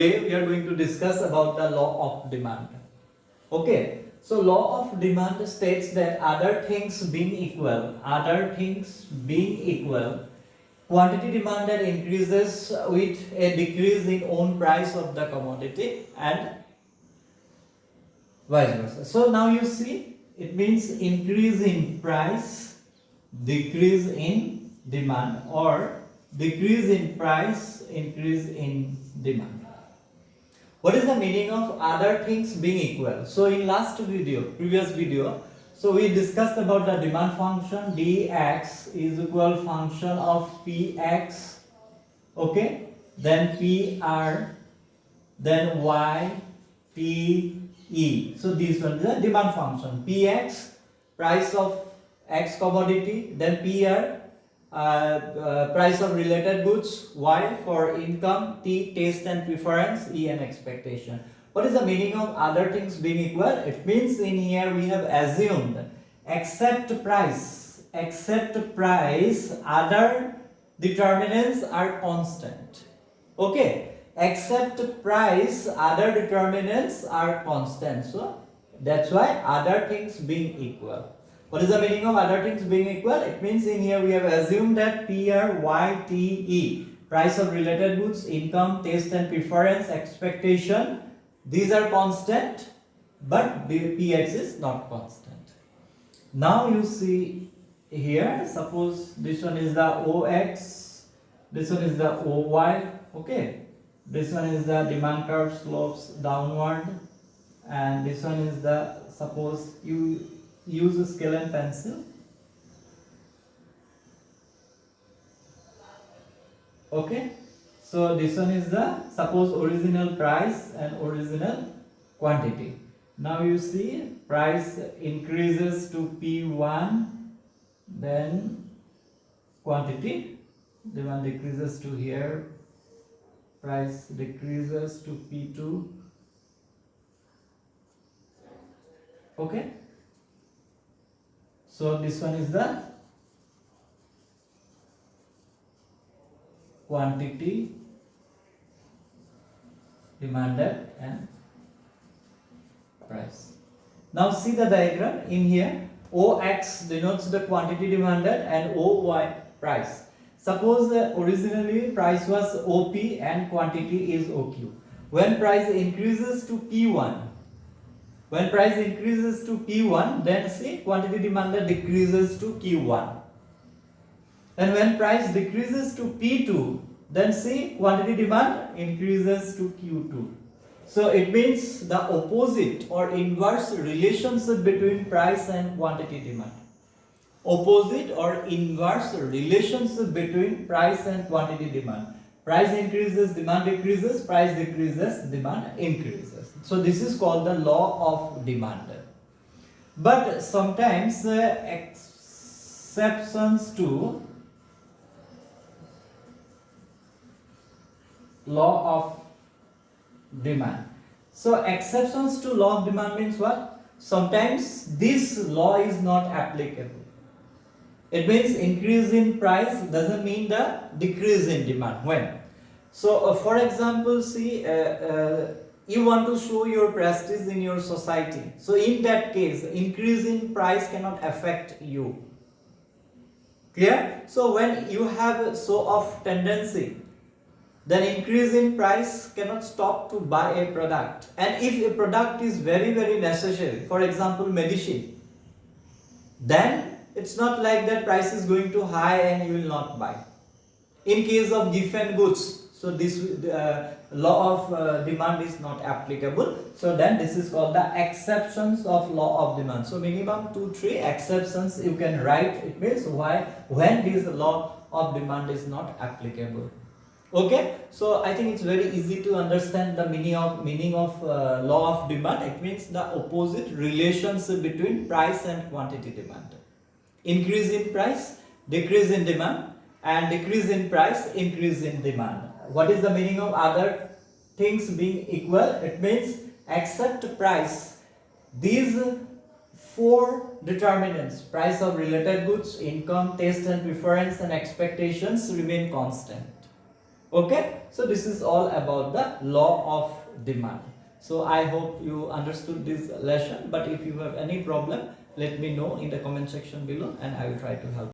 Today we are going to discuss about the law of demand. Okay, so law of demand states that other things being equal, quantity demanded increases with a decrease in own price of the commodity and vice versa. So now you see it means increase in price, decrease in demand, or decrease in price, increase in demand. What is the meaning of other things being equal? So in previous video, so we discussed about the demand function dx is equal function of px, okay, then pr, then y, pe. So this one is the demand function. Px, price of x commodity, then pr, price of related goods, y for income, t taste and preference, e and expectation. What is the meaning of other things being equal? It means in here we have assumed except price, other determinants are constant. Okay, except price, other determinants are constant. So that's why other things being equal. What is the meaning of other things being equal? It means in here we have assumed that PR, Y, T, E, price of related goods, income, taste and preference, expectation, these are constant, but PX is not constant. Now you see here, suppose this one is the OX, this one is the OY, okay, this one is the demand curve slopes downward, and this one is the, suppose you use a scale and pencil. Okay, so this one is the, suppose, original price and original quantity. Now you see price increases to P1, then quantity, demand decreases to here, price decreases to P2. Okay, so this one is the quantity demanded and price. Now see the diagram in here. OX denotes the quantity demanded and OY price. Suppose originally price was OP and quantity is OQ. When price increases to P1, then see quantity demanded decreases to Q1. And when price decreases to P2, then see quantity demand increases to Q2. So it means the opposite or inverse relationship between price and quantity demand. Opposite or inverse relationship between price and quantity demand. Price increases, demand decreases, price decreases, demand increases. So this is called the law of demand. But sometimes exceptions to law of demand. So exceptions to law of demand means what? Sometimes this law is not applicable. It means increase in price doesn't mean the decrease in demand. When? So for example, see, you want to show your prestige in your society. So in that case, increase in price cannot affect you. Clear? So when you have show off tendency, then increase in price cannot stop to buy a product. And if a product is very, very necessary, for example, medicine, then it's not like that price is going to high and you will not buy. In case of given goods, so this law of demand is not applicable. So then this is called the exceptions of law of demand. So minimum 2-3 exceptions you can write. It means why, when this law of demand is not applicable. Okay, so I think it's very easy to understand the meaning of law of demand. It means the opposite relationship between price and quantity demand. Increase in price, decrease in demand, and decrease in price, increase in demand. What is the meaning of other things being equal? It means except price, these 4 determinants, price of related goods, income, taste and preference, and expectations remain constant. Okay, so this is all about the law of demand. So I hope you understood this lesson, but if you have any problem, let me know in the comment section below and I will try to help.